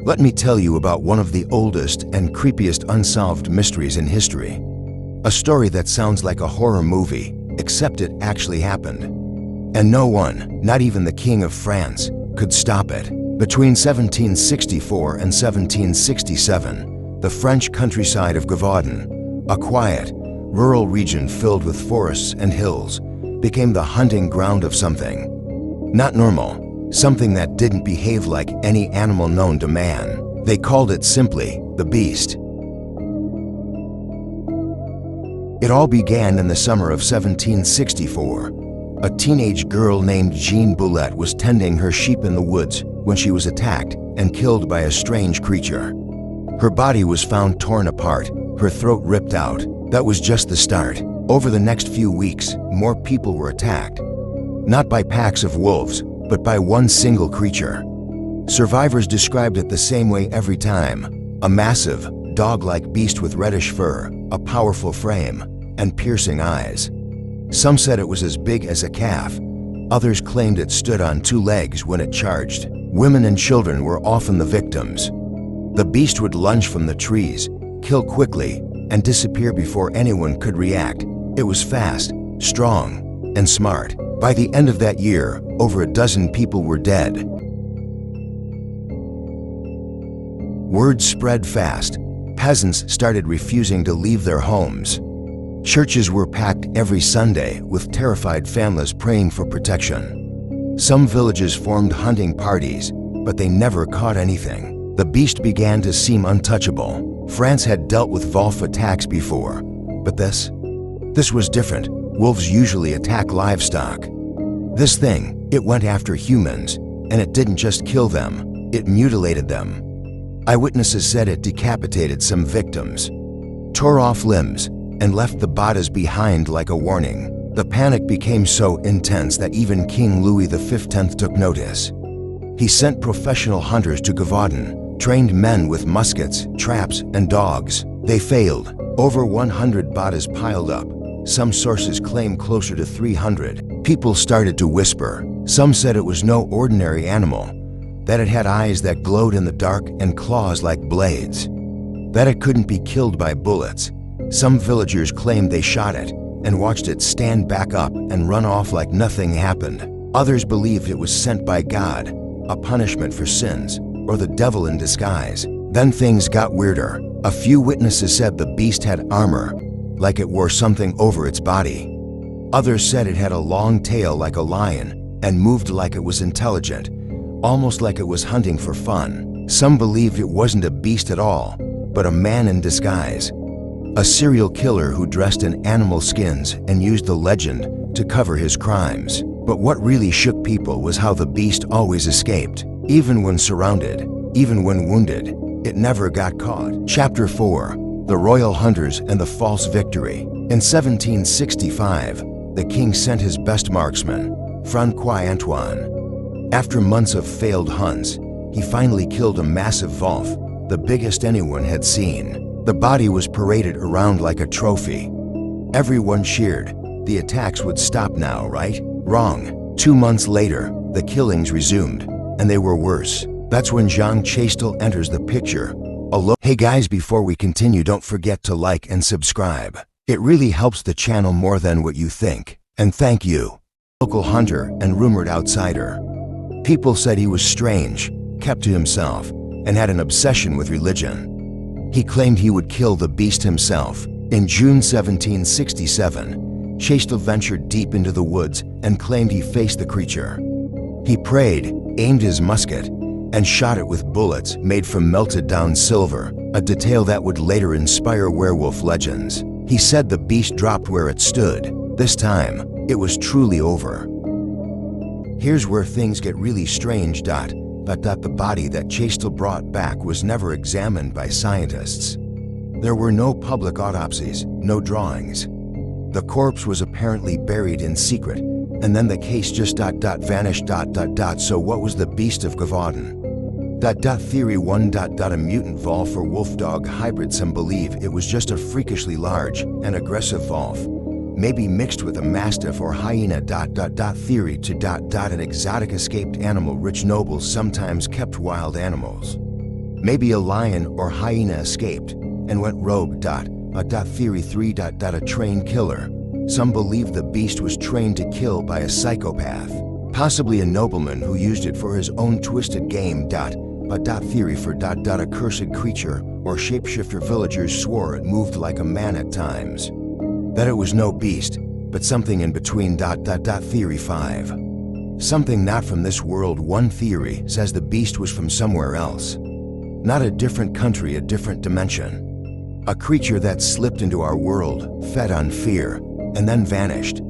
Let me tell you about one of the oldest and creepiest unsolved mysteries in history. A story that sounds like a horror movie, except it actually happened. And no one, not even the King of France, could stop it. Between 1764 and 1767, the French countryside of Gévaudan, a quiet, rural region filled with forests and hills, became the hunting ground of something not normal. Something that didn't behave like any animal known to man. They called it simply the Beast. It all began in the summer of 1764. A teenage girl named Jean Boulette was tending her sheep in the woods when she was attacked and killed by a strange creature. Her body was found torn apart, her throat ripped out. That was just the start. Over the next few weeks, more people were attacked. Not by packs of wolves, but by one single creature. Survivors described it the same way every time: a massive, dog-like beast with reddish fur, a powerful frame, and piercing eyes. Some said it was as big as a calf. Others claimed it stood on two legs when it charged. Women and children were often the victims. The beast would lunge from the trees, kill quickly, and disappear before anyone could react. It was fast, strong, and smart. By the end of that year, over a dozen people were dead. Word spread fast. Peasants started refusing to leave their homes. Churches were packed every Sunday with terrified families praying for protection. Some villages formed hunting parties, but they never caught anything. The beast began to seem untouchable. France had dealt with wolf attacks before, but this was different. Wolves usually attack livestock. This thing, it went after humans, and it didn't just kill them, it mutilated them. Eyewitnesses said it decapitated some victims, tore off limbs, and left the bodies behind like a warning. The panic became so intense that even King Louis XV took notice. He sent professional hunters to Gévaudan, trained men with muskets, traps, and dogs. They failed. Over 100 bodies piled up. Some sources claim closer to 300. People started to whisper. Some said it was no ordinary animal, that it had eyes that glowed in the dark and claws like blades, that it couldn't be killed by bullets. Some villagers claimed they shot it and watched it stand back up and run off like nothing happened. Others believed it was sent by God, a punishment for sins, or the devil in disguise. Then things got weirder. A few witnesses said the beast had armor, like it wore something over its body. Others said it had a long tail like a lion and moved like it was intelligent, almost like it was hunting for fun. Some believed it wasn't a beast at all, but a man in disguise. A serial killer who dressed in animal skins and used the legend to cover his crimes. But what really shook people was how the beast always escaped. Even when surrounded, even when wounded, it never got caught. Chapter 4. The Royal Hunters and the False Victory. In 1765, the king sent his best marksman, Francois Antoine. After months of failed hunts, he finally killed a massive wolf, the biggest anyone had seen. The body was paraded around like a trophy. Everyone cheered. The attacks would stop now, right? Wrong. 2 months later, the killings resumed, and they were worse. That's when Jean Chastel enters the picture. Hey guys, before we continue, don't forget to like and subscribe. It really helps the channel more than what you think. And thank you. Local hunter and rumored outsider. People said he was strange, kept to himself, and had an obsession with religion. He claimed he would kill the beast himself. In June 1767, Chastel ventured deep into the woods and claimed he faced the creature. He prayed, aimed his musket, and shot it with bullets made from melted down silver, a detail that would later inspire werewolf legends. He said the beast dropped where it stood. This time, it was truly over. Here's where things get really strange. The body that Chastel brought back was never examined by scientists. There were no public autopsies, no drawings. The corpse was apparently buried in secret, and then the case just vanished. So what was the Beast of Gévaudan? Theory 1. A mutant wolf or wolf dog hybrid. Some believe it was just a freakishly large and aggressive wolf, maybe mixed with a mastiff or hyena. Theory 2. An exotic escaped animal. Rich nobles sometimes kept wild animals. Maybe a lion or hyena escaped and went rogue. Theory 3. A trained killer. Some believe the beast was trained to kill by a psychopath, possibly a nobleman who used it for his own twisted game. Theory 4. A cursed creature or shapeshifter. Villagers swore it moved like a man at times, that it was no beast, but something in between. Theory 5. Something not from this world. One theory says the beast was from somewhere else. Not a different country, a different dimension. A creature that slipped into our world, fed on fear, and then vanished.